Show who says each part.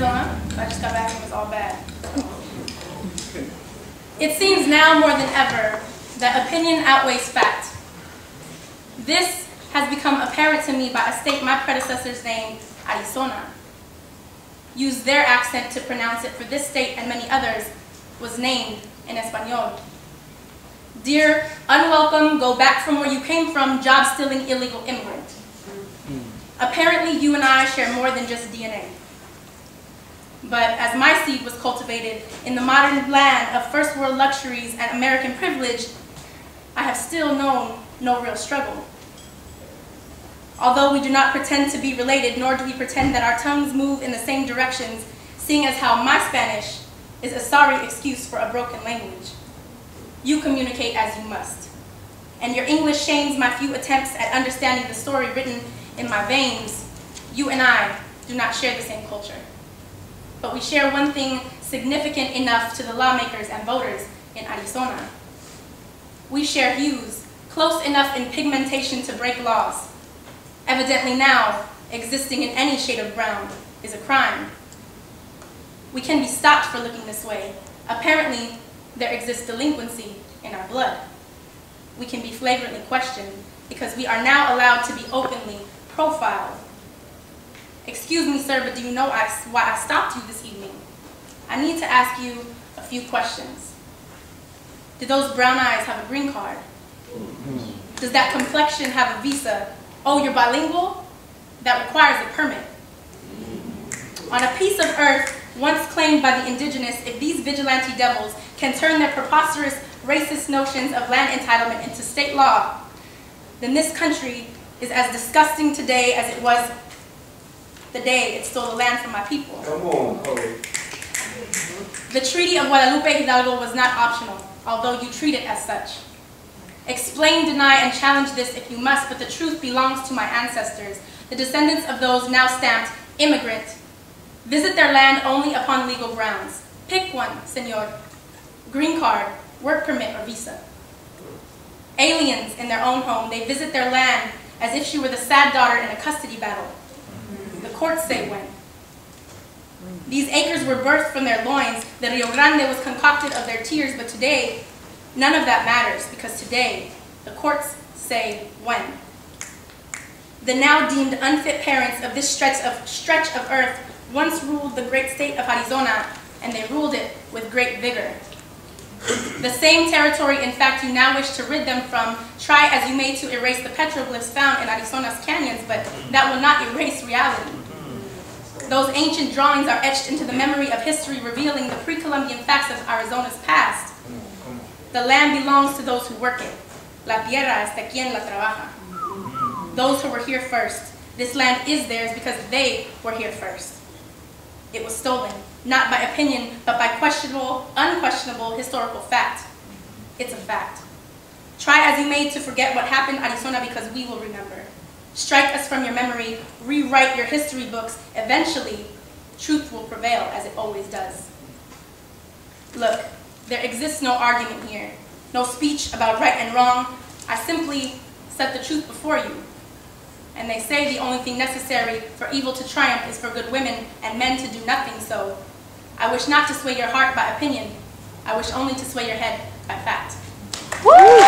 Speaker 1: Arizona. I just got back and it was all bad. It seems now more than ever that opinion outweighs fact. This has become apparent to me by a state my predecessors named Arizona. Used their accent to pronounce it for this state and many others, was named in Espanol. Dear unwelcome, go back from where you came from, job-stealing illegal immigrant. Apparently you and I share more than just DNA. But as my seed was cultivated in the modern land of first world luxuries and American privilege, I have still known no real struggle. Although we do not pretend to be related, nor do we pretend that our tongues move in the same directions, seeing as how my Spanish is a sorry excuse for a broken language. You communicate as you must. And your English shames my few attempts at understanding the story written in my veins. You and I do not share the same culture. But we share one thing significant enough to the lawmakers and voters in Arizona. We share hues close enough in pigmentation to break laws. Evidently now, existing in any shade of brown is a crime. We can be stopped for looking this way. Apparently, there exists delinquency in our blood. We can be flagrantly questioned because we are now allowed to be openly profiled. Excuse me, sir, but do you know why I stopped you this evening? I need to ask you a few questions. Do those brown eyes have a green card? Does that complexion have a visa? Oh, you're bilingual? That requires a permit. On a piece of earth once claimed by the indigenous, if these vigilante devils can turn their preposterous racist notions of land entitlement into state law, then this country is as disgusting today as it was the day it stole the land from my people.
Speaker 2: Come on, Chloe.
Speaker 1: The Treaty of Guadalupe Hidalgo was not optional, although you treat it as such. Explain, deny, and challenge this if you must, but the truth belongs to my ancestors, the descendants of those now stamped immigrant. Visit their land only upon legal grounds. Pick one, senor. Green card, work permit, or visa. Aliens in their own home, they visit their land as if she were the sad daughter in a custody battle. The courts say when. These acres were birthed from their loins. The Rio Grande was concocted of their tears, but today, none of that matters, because today, the courts say when. The now deemed unfit parents of this stretch of earth once ruled the great state of Arizona, and they ruled it with great vigor. The same territory, in fact, you now wish to rid them from. Try as you may to erase the petroglyphs found in Arizona's canyons, but that will not erase reality. Those ancient drawings are etched into the memory of history, revealing the pre-Columbian facts of Arizona's past. The land belongs to those who work it. La tierra es de quien la trabaja. Those who were here first. This land is theirs because they were here first. It was stolen, not by opinion, but by questionable, unquestionable historical fact. It's a fact. Try as you may to forget what happened in Arizona because we will remember. Strike us from your memory, rewrite your history books. Eventually, truth will prevail as it always does. Look, there exists no argument here, no speech about right and wrong. I simply set the truth before you. And they say the only thing necessary for evil to triumph is for good women and men to do nothing, so I wish not to sway your heart by opinion. I wish only to sway your head by fact. Woo!